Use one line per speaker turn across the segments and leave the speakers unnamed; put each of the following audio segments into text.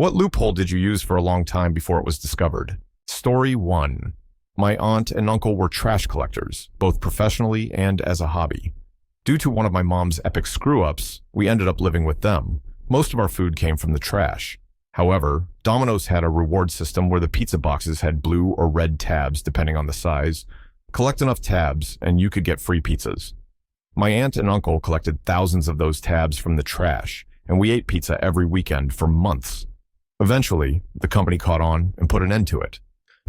What loophole did you use for a long time before it was discovered? Story 1. My aunt and uncle were trash collectors, both professionally and as a hobby. Due to one of my mom's epic screw-ups, we ended up living with them. Most of our food came from the trash. However, Domino's had a reward system where the pizza boxes had blue or red tabs depending on the size. Collect enough tabs and you could get free pizzas. My aunt and uncle collected thousands of those tabs from the trash, and we ate pizza every weekend for months. Eventually, the company caught on and put an end to it.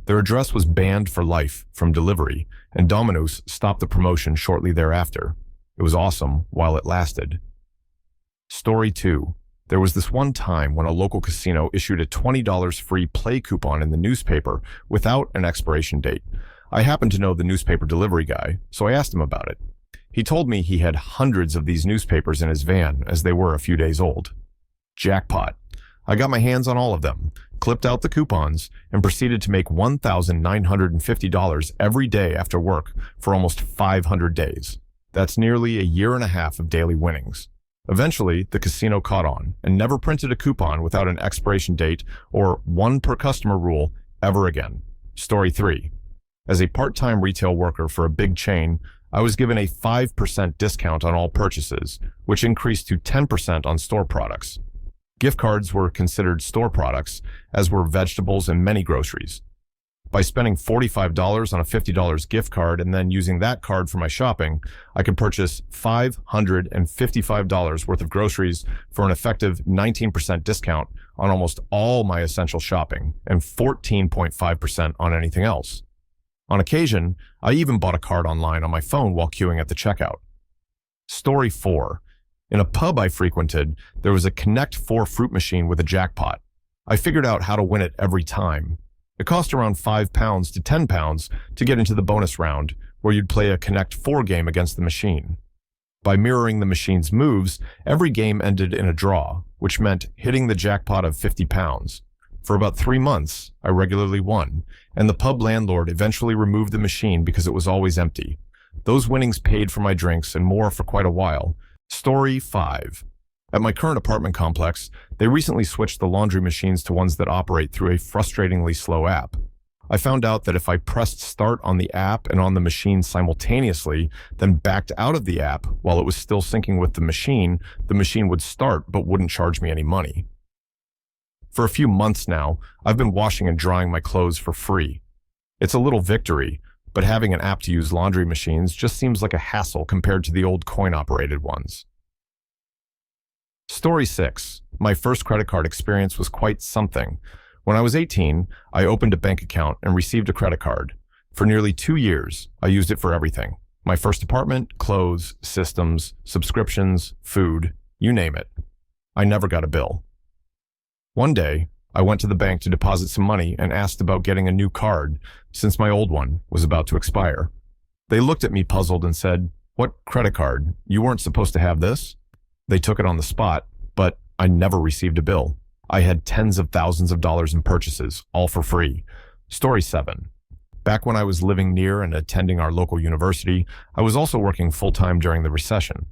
Their address was banned for life from delivery, and Domino's stopped the promotion shortly thereafter. It was awesome while it lasted. Story 2. There was this one time when a local casino issued a $20 free play coupon in the newspaper without an expiration date. I happened to know the newspaper delivery guy, so I asked him about it. He told me he had hundreds of these newspapers in his van as they were a few days old. Jackpot. I got my hands on all of them, clipped out the coupons, and proceeded to make $1,950 every day after work for almost 500 days. That's nearly a year and a half of daily winnings. Eventually, the casino caught on and never printed a coupon without an expiration date or one per customer rule ever again. Story 3. As a part-time retail worker for a big chain, I was given a 5% discount on all purchases, which increased to 10% on store products. Gift cards were considered store products, as were vegetables and many groceries. By spending $45 on a $50 gift card and then using that card for my shopping, I could purchase $555 worth of groceries for an effective 19% discount on almost all my essential shopping and 14.5% on anything else. On occasion, I even bought a card online on my phone while queuing at the checkout. Story 4. In a pub I frequented, there was a Connect 4 fruit machine with a jackpot. I figured out how to win it every time. It cost around £5 to £10 to get into the bonus round, where you'd play a Connect 4 game against the machine. By mirroring the machine's moves, every game ended in a draw, which meant hitting the jackpot of £50. For about 3 months, I regularly won, and the pub landlord eventually removed the machine because it was always empty. Those winnings paid for my drinks and more for quite a while. Story 5. At my current apartment complex, they recently switched the laundry machines to ones that operate through a frustratingly slow app. I found out that if I pressed start on the app and on the machine simultaneously, then backed out of the app while it was still syncing with the machine would start but wouldn't charge me any money. For a few months now, I've been washing and drying my clothes for free. It's a little victory, but having an app to use laundry machines just seems like a hassle compared to the old coin-operated ones. Story 6. My first credit card experience was quite something. When I was 18, I opened a bank account and received a credit card. For nearly 2 years, I used it for everything. My first apartment, clothes, systems, subscriptions, food, you name it. I never got a bill. One day, I went to the bank to deposit some money and asked about getting a new card since my old one was about to expire. They looked at me puzzled and said, "What credit card? You weren't supposed to have this?" They took it on the spot, but I never received a bill. I had tens of thousands of dollars in purchases, all for free. Story 7. Back when I was living near and attending our local university, I was also working full-time during the recession.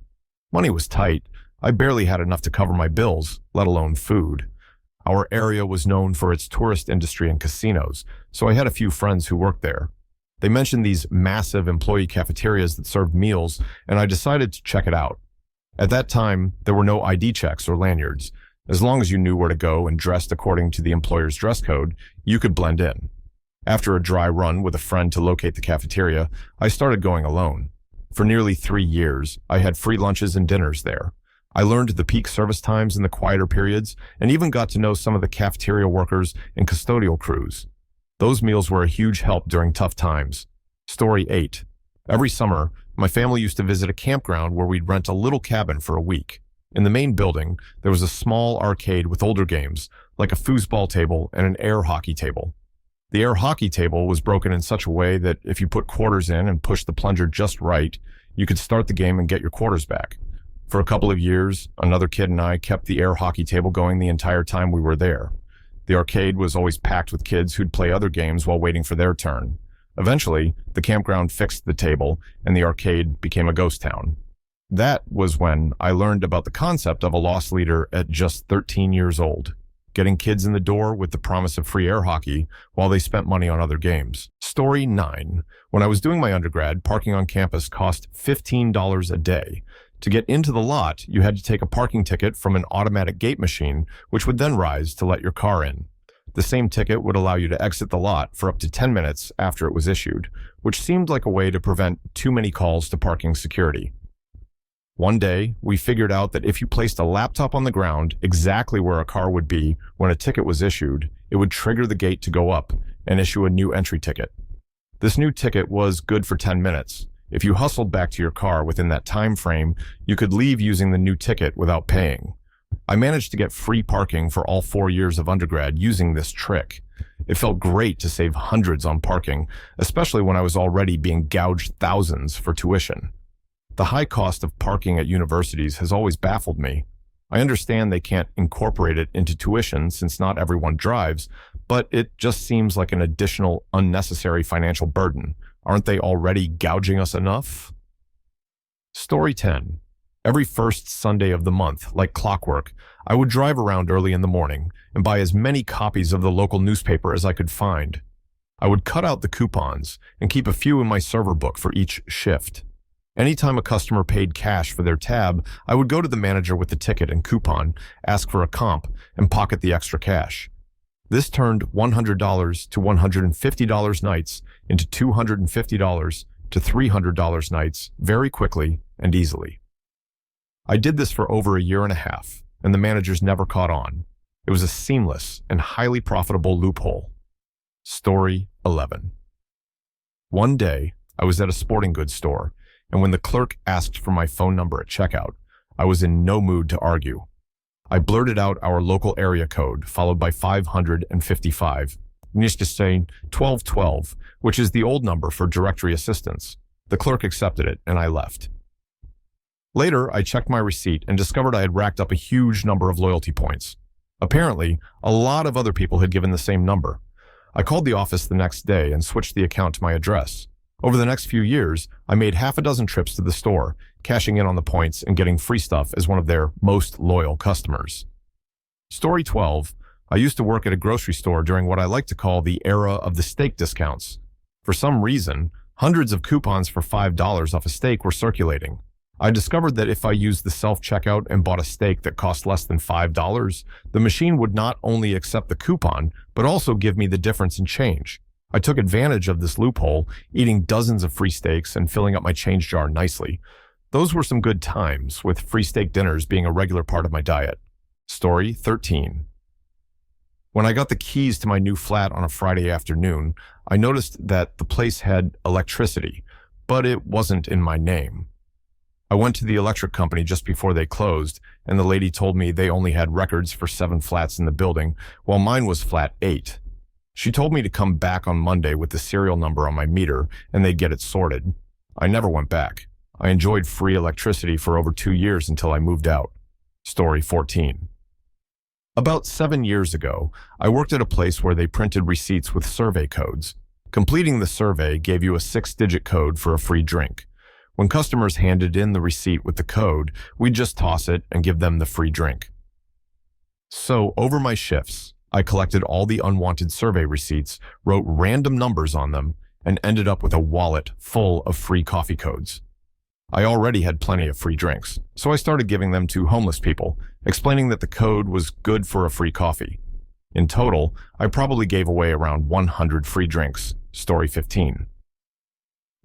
Money was tight. I barely had enough to cover my bills, let alone food. Our area was known for its tourist industry and casinos, so I had a few friends who worked there. They mentioned these massive employee cafeterias that served meals, and I decided to check it out. At that time, there were no ID checks or lanyards. As long as you knew where to go and dressed according to the employer's dress code, you could blend in. After a dry run with a friend to locate the cafeteria, I started going alone. For nearly 3 years, I had free lunches and dinners there. I learned the peak service times and the quieter periods, and even got to know some of the cafeteria workers and custodial crews. Those meals were a huge help during tough times. Story 8. Every summer, my family used to visit a campground where we'd rent a little cabin for a week. In the main building, there was a small arcade with older games, like a foosball table and an air hockey table. The air hockey table was broken in such a way that if you put quarters in and pushed the plunger just right, you could start the game and get your quarters back. For a couple of years, another kid and I kept the air hockey table going the entire time we were there. The arcade was always packed with kids who'd play other games while waiting for their turn. Eventually, the campground fixed the table, and the arcade became a ghost town. That was when I learned about the concept of a lost leader at just 13 years old. getting kids in the door with the promise of free air hockey while they spent money on other games. Story 9. When I was doing my undergrad, parking on campus cost $15 a day. To get into the lot, you had to take a parking ticket from an automatic gate machine, which would then rise to let your car in. The same ticket would allow you to exit the lot for up to 10 minutes after it was issued, which seemed like a way to prevent too many calls to parking security. One day, we figured out that if you placed a laptop on the ground exactly where a car would be when a ticket was issued, it would trigger the gate to go up and issue a new entry ticket. This new ticket was good for 10 minutes. If you hustled back to your car within that time frame, you could leave using the new ticket without paying. I managed to get free parking for all 4 years of undergrad using this trick. It felt great to save hundreds on parking, especially when I was already being gouged thousands for tuition. The high cost of parking at universities has always baffled me. I understand they can't incorporate it into tuition since not everyone drives, but it just seems like an additional unnecessary financial burden. Aren't they already gouging us enough? Story 10. Every first Sunday of the month, like clockwork, I would drive around early in the morning and buy as many copies of the local newspaper as I could find. I would cut out the coupons and keep a few in my server book for each shift. Anytime a customer paid cash for their tab, I would go to the manager with the ticket and coupon, ask for a comp, and pocket the extra cash. This turned $100 to $150 nights into $250 to $300 nights very quickly and easily. I did this for over a year and a half, and the managers never caught on. It was a seamless and highly profitable loophole. Story 11. One day, I was at a sporting goods store, and when the clerk asked for my phone number at checkout, I was in no mood to argue. I blurted out our local area code, followed by 555, saying 1212, which is the old number for directory assistance. The clerk accepted it, and I left. Later, I checked my receipt and discovered I had racked up a huge number of loyalty points. Apparently, a lot of other people had given the same number. I called the office the next day and switched the account to my address. Over the next few years, I made half a dozen trips to the store, cashing in on the points and getting free stuff as one of their most loyal customers. Story 12. I used to work at a grocery store during what I like to call the era of the steak discounts. For some reason, hundreds of coupons for $5 off a steak were circulating. I discovered that if I used the self-checkout and bought a steak that cost less than $5, the machine would not only accept the coupon, but also give me the difference in change. I took advantage of this loophole, eating dozens of free steaks and filling up my change jar nicely. Those were some good times, with free steak dinners being a regular part of my diet. Story 13. When I got the keys to my new flat on a Friday afternoon, I noticed that the place had electricity, but it wasn't in my name. I went to the electric company just before they closed, and the lady told me they only had records for 7 flats in the building, while mine was flat 8. She told me to come back on Monday with the serial number on my meter, and they'd get it sorted. I never went back. I enjoyed free electricity for over 2 years until I moved out. Story 14. About 7 years ago, I worked at a place where they printed receipts with survey codes. Completing the survey gave you a 6-digit code for a free drink. When customers handed in the receipt with the code, we'd just toss it and give them the free drink. So, over my shifts, I collected all the unwanted survey receipts, wrote random numbers on them, and ended up with a wallet full of free coffee codes. I already had plenty of free drinks, so I started giving them to homeless people, explaining that the code was good for a free coffee. In total, I probably gave away around 100 free drinks. Story 15.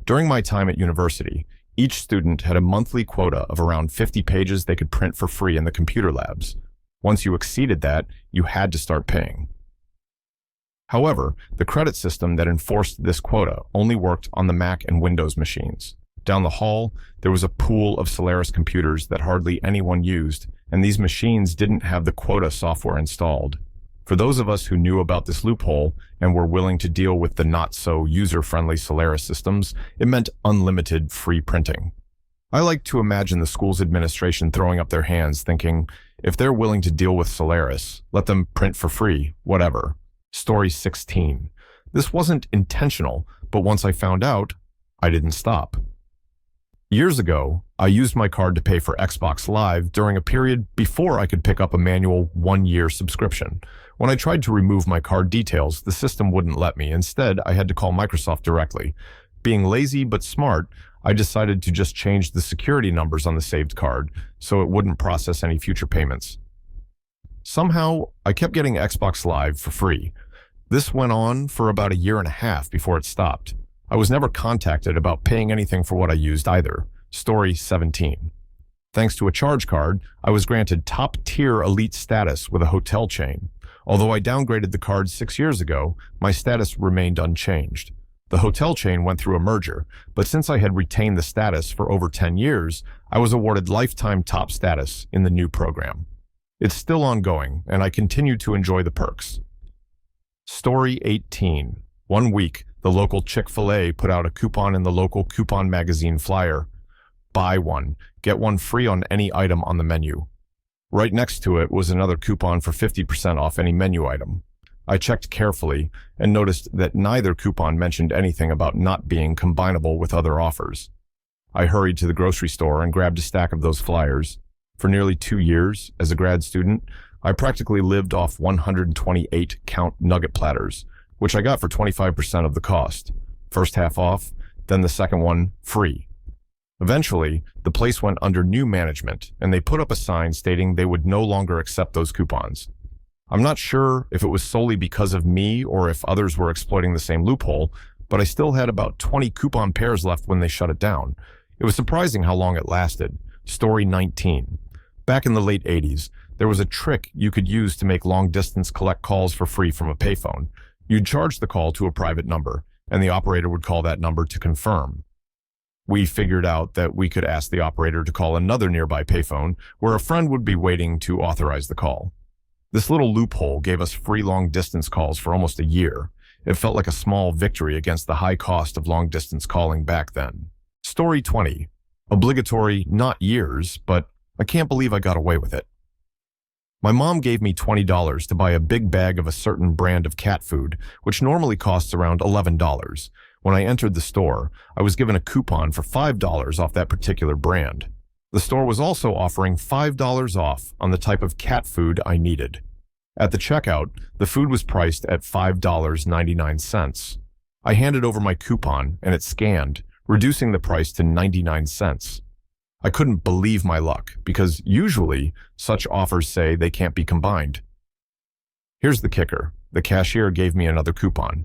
During my time at university, each student had a monthly quota of around 50 pages they could print for free in the computer labs. Once you exceeded that, you had to start paying. However, the credit system that enforced this quota only worked on the Mac and Windows machines. Down the hall, there was a pool of Solaris computers that hardly anyone used, and these machines didn't have the quota software installed. For those of us who knew about this loophole and were willing to deal with the not-so-user-friendly Solaris systems, it meant unlimited free printing. I like to imagine the school's administration throwing up their hands thinking, if they're willing to deal with Solaris, let them print for free, whatever. Story 16. This wasn't intentional, but once I found out, I didn't stop. Years ago, I used my card to pay for Xbox Live during a period before I could pick up a manual 1-year subscription. When I tried to remove my card details, the system wouldn't let me. Instead, I had to call Microsoft directly. Being lazy but smart, I decided to just change the security numbers on the saved card so it wouldn't process any future payments. Somehow, I kept getting Xbox Live for free. This went on for about 1.5 years before it stopped. I was never contacted about paying anything for what I used either. Story 17. Thanks to a charge card, I was granted top-tier elite status with a hotel chain. Although I downgraded the card 6 years ago, my status remained unchanged. The hotel chain went through a merger, but since I had retained the status for over 10 years, I was awarded lifetime top status in the new program. It's still ongoing, and I continue to enjoy the perks. Story 18. One week, the local Chick-fil-A put out a coupon in the local coupon magazine flyer. Buy one, get one free on any item on the menu. Right next to it was another coupon for 50% off any menu item. I checked carefully and noticed that neither coupon mentioned anything about not being combinable with other offers. I hurried to the grocery store and grabbed a stack of those flyers. For nearly 2 years, as a grad student, I practically lived off 128 count nugget platters, which I got for 25% of the cost. First half off, then the second one free. Eventually, the place went under new management, and they put up a sign stating they would no longer accept those coupons. I'm not sure if it was solely because of me or if others were exploiting the same loophole, but I still had about 20 coupon pairs left when they shut it down. It was surprising how long it lasted. Story 19. Back in the late 80s, there was a trick you could use to make long-distance collect calls for free from a payphone. You'd charge the call to a private number, and the operator would call that number to confirm. We figured out that we could ask the operator to call another nearby payphone where a friend would be waiting to authorize the call. This little loophole gave us free long-distance calls for almost a year. It felt like a small victory against the high cost of long-distance calling back then. Story 20. Obligatory, not years, but I can't believe I got away with it. My mom gave me $20 to buy a big bag of a certain brand of cat food, which normally costs around $11. When I entered the store, I was given a coupon for $5 off that particular brand. The store was also offering $5 off on the type of cat food I needed. At the checkout, the food was priced at $5.99. I handed over my coupon and it scanned, reducing the price to 99 cents. I couldn't believe my luck because usually such offers say they can't be combined. Here's the kicker. The cashier gave me another coupon.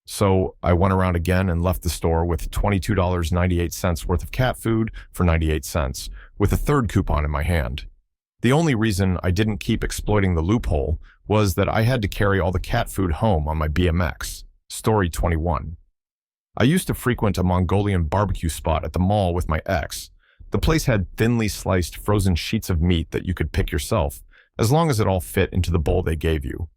So I went around again and left the store with $22.98 worth of cat food for 98 cents, with a third coupon in my hand. The only reason I didn't keep exploiting the loophole was that I had to carry all the cat food home on my BMX. Story 21. I used to frequent a Mongolian barbecue spot at the mall with my ex. The place had thinly sliced frozen sheets of meat that you could pick yourself, as long as it all fit into the bowl they gave you.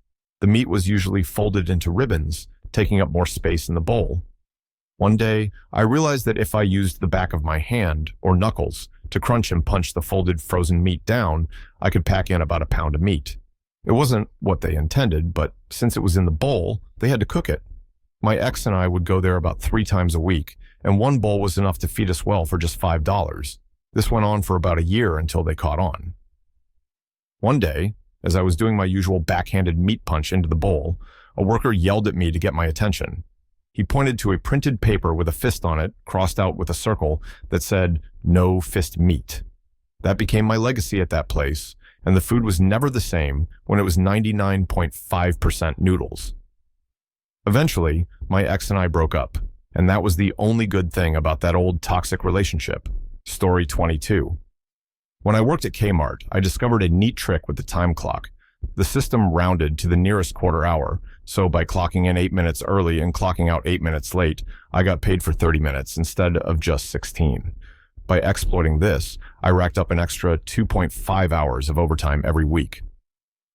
The meat was usually folded into ribbons, taking up more space in the bowl. One day, I realized that if I used the back of my hand, or knuckles, to crunch and punch the folded frozen meat down, I could pack in about a pound of meat. It wasn't what they intended, but since it was in the bowl, they had to cook it. My ex and I would go there about 3 times a week, and one bowl was enough to feed us well for just $5. This went on for about a year until they caught on. One day, as I was doing my usual backhanded meat punch into the bowl, a worker yelled at me to get my attention. He pointed to a printed paper with a fist on it, crossed out with a circle, that said, "No fist meat." That became my legacy at that place, and the food was never the same when it was 99.5% noodles. Eventually, my ex and I broke up, and that was the only good thing about that old toxic relationship. Story 22. When I worked at Kmart, I discovered a neat trick with the time clock. The system rounded to the nearest quarter hour, so by clocking in 8 minutes early and clocking out 8 minutes late, I got paid for 30 minutes instead of just 16. By exploiting this, I racked up an extra 2.5 hours of overtime every week.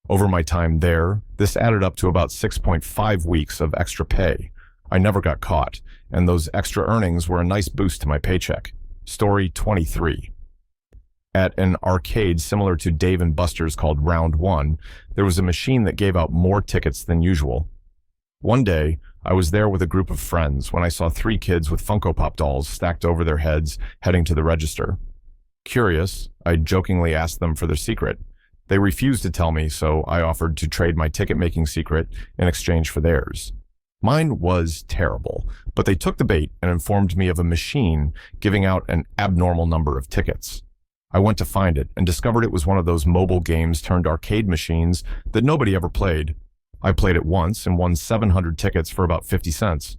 Over my time there, this added up to about 6.5 weeks of extra pay. I never got caught, and those extra earnings were a nice boost to my paycheck. Story 23. At an arcade similar to Dave & Buster's called Round 1, there was a machine that gave out more tickets than usual. One day, I was there with a group of friends when I saw 3 kids with Funko Pop dolls stacked over their heads heading to the register. Curious, I jokingly asked them for their secret. They refused to tell me, so I offered to trade my ticket-making secret in exchange for theirs. Mine was terrible, but they took the bait and informed me of a machine giving out an abnormal number of tickets. I went to find it and discovered it was one of those mobile games turned arcade machines that nobody ever played. I played it once and won 700 tickets for about 50 cents.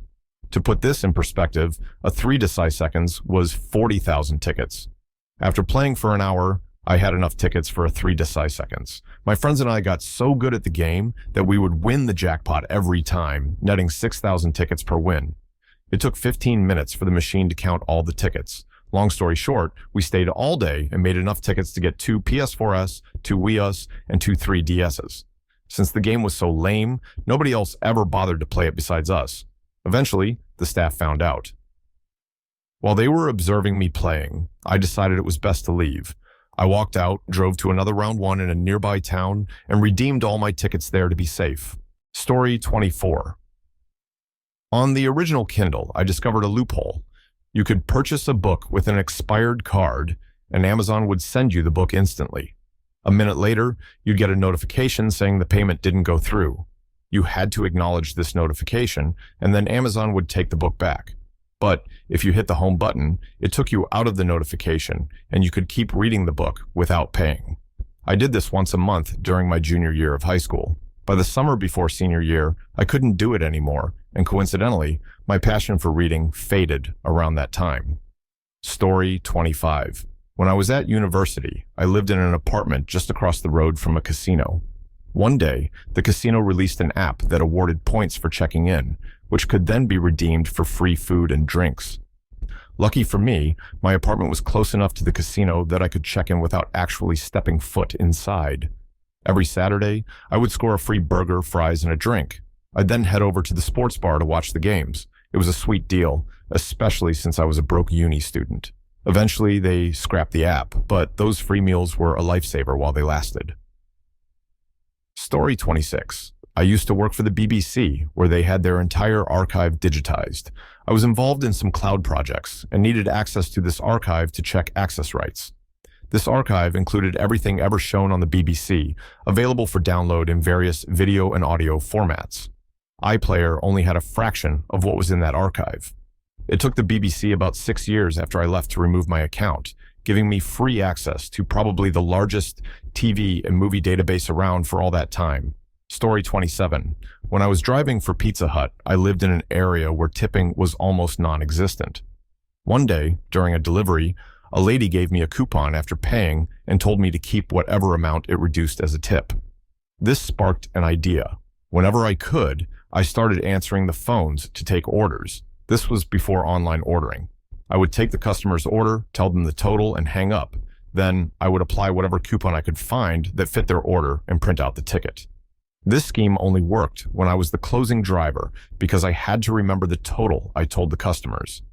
To put this in perspective, a 3 deciseconds was 40,000 tickets. After playing for an hour, I had enough tickets for a 3 deciseconds. My friends and I got so good at the game that we would win the jackpot every time, netting 6,000 tickets per win. It took 15 minutes for the machine to count all the tickets. Long story short, we stayed all day and made enough tickets to get 2 PS4s, 2 Wii U's, and 2 3DS's. Since the game was so lame, nobody else ever bothered to play it besides us. Eventually, the staff found out. While they were observing me playing, I decided it was best to leave. I walked out, drove to another round 1 in a nearby town, and redeemed all my tickets there to be safe. Story 24. On the original Kindle, I discovered a loophole. You could purchase a book with an expired card, and Amazon would send you the book instantly. A minute later, you'd get a notification saying the payment didn't go through. You had to acknowledge this notification, and then Amazon would take the book back. But if you hit the home button, it took you out of the notification, and you could keep reading the book without paying. I did this once a month during my junior year of high school. By the summer before senior year, I couldn't do it anymore, and coincidentally, my passion for reading faded around that time. Story 25. When I was at university, I lived in an apartment just across the road from a casino. One day, the casino released an app that awarded points for checking in, which could then be redeemed for free food and drinks. Lucky for me, my apartment was close enough to the casino that I could check in without actually stepping foot inside. Every Saturday, I would score a free burger, fries, and a drink. I'd then head over to the sports bar to watch the games. It was a sweet deal, especially since I was a broke uni student. Eventually, they scrapped the app, but those free meals were a lifesaver while they lasted. Story 26. I used to work for the BBC, where they had their entire archive digitized. I was involved in some cloud projects and needed access to this archive to check access rights. This archive included everything ever shown on the BBC, available for download in various video and audio formats. iPlayer only had a fraction of what was in that archive. It took the BBC about 6 years after I left to remove my account, giving me free access to probably the largest TV and movie database around for all that time. Story 27. When I was driving for Pizza Hut, I lived in an area where tipping was almost non-existent. One day, during a delivery, a lady gave me a coupon after paying and told me to keep whatever amount it reduced as a tip. This sparked an idea. Whenever I could, I started answering the phones to take orders. This was before online ordering. I would take the customer's order, tell them the total, and hang up. Then I would apply whatever coupon I could find that fit their order and print out the ticket. This scheme only worked when I was the closing driver because I had to remember the total I told the customers.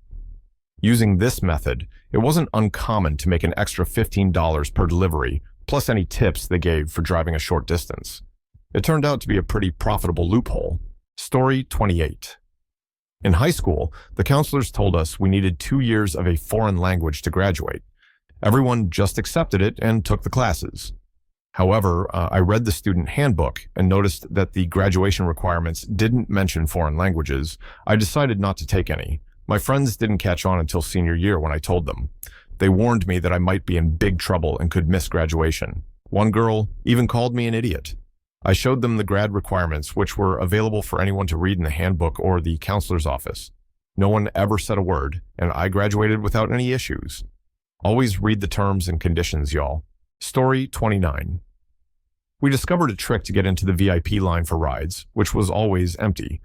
Using this method, it wasn't uncommon to make an extra $15 per delivery, plus any tips they gave for driving a short distance. It turned out to be a pretty profitable loophole. Story 28. In high school, the counselors told us we needed 2 years of a foreign language to graduate. Everyone just accepted it and took the classes. However, I read the student handbook and noticed that the graduation requirements didn't mention foreign languages. I decided not to take any. My friends didn't catch on until senior year when I told them. They warned me that I might be in big trouble and could miss graduation. One girl even called me an idiot. I showed them the grad requirements, which were available for anyone to read in the handbook or the counselor's office. No one ever said a word, and I graduated without any issues. Always read the terms and conditions, y'all. Story 29. We discovered a trick to get into the VIP line for rides, which was always empty.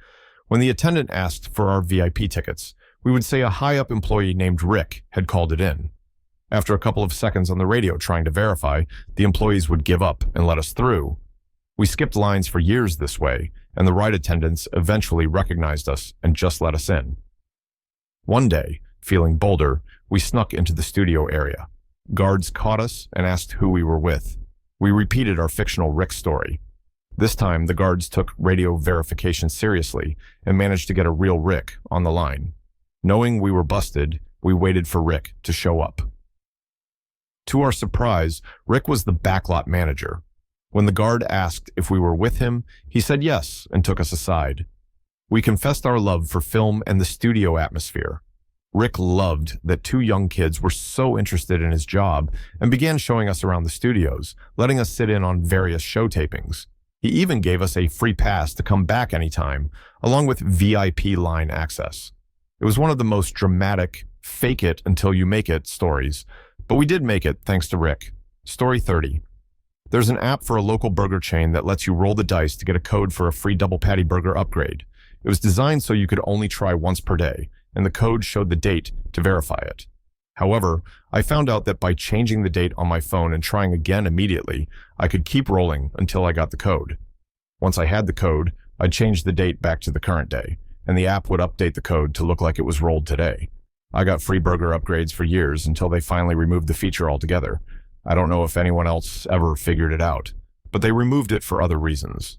When the attendant asked for our VIP tickets, we would say a high-up employee named Rick had called it in. After a couple of seconds on the radio trying to verify, the employees would give up and let us through. We skipped lines for years this way, and the ride attendants eventually recognized us and just let us in. One day, feeling bolder, we snuck into the studio area. Guards caught us and asked who we were with. We repeated our fictional Rick story. This time, the guards took radio verification seriously and managed to get a real Rick on the line. Knowing we were busted, we waited for Rick to show up. To our surprise, Rick was the backlot manager. When the guard asked if we were with him, he said yes and took us aside. We confessed our love for film and the studio atmosphere. Rick loved that two young kids were so interested in his job and began showing us around the studios, letting us sit in on various show tapings. He even gave us a free pass to come back anytime, along with VIP line access. It was one of the most dramatic, fake it until you make it stories, but we did make it thanks to Rick. Story 30. There's an app for a local burger chain that lets you roll the dice to get a code for a free double patty burger upgrade. It was designed so you could only try once per day, and the code showed the date to verify it. However, I found out that by changing the date on my phone and trying again immediately, I could keep rolling until I got the code. Once I had the code, I'd change the date back to the current day, and the app would update the code to look like it was rolled today. I got free burger upgrades for years until they finally removed the feature altogether. I don't know if anyone else ever figured it out, but they removed it for other reasons.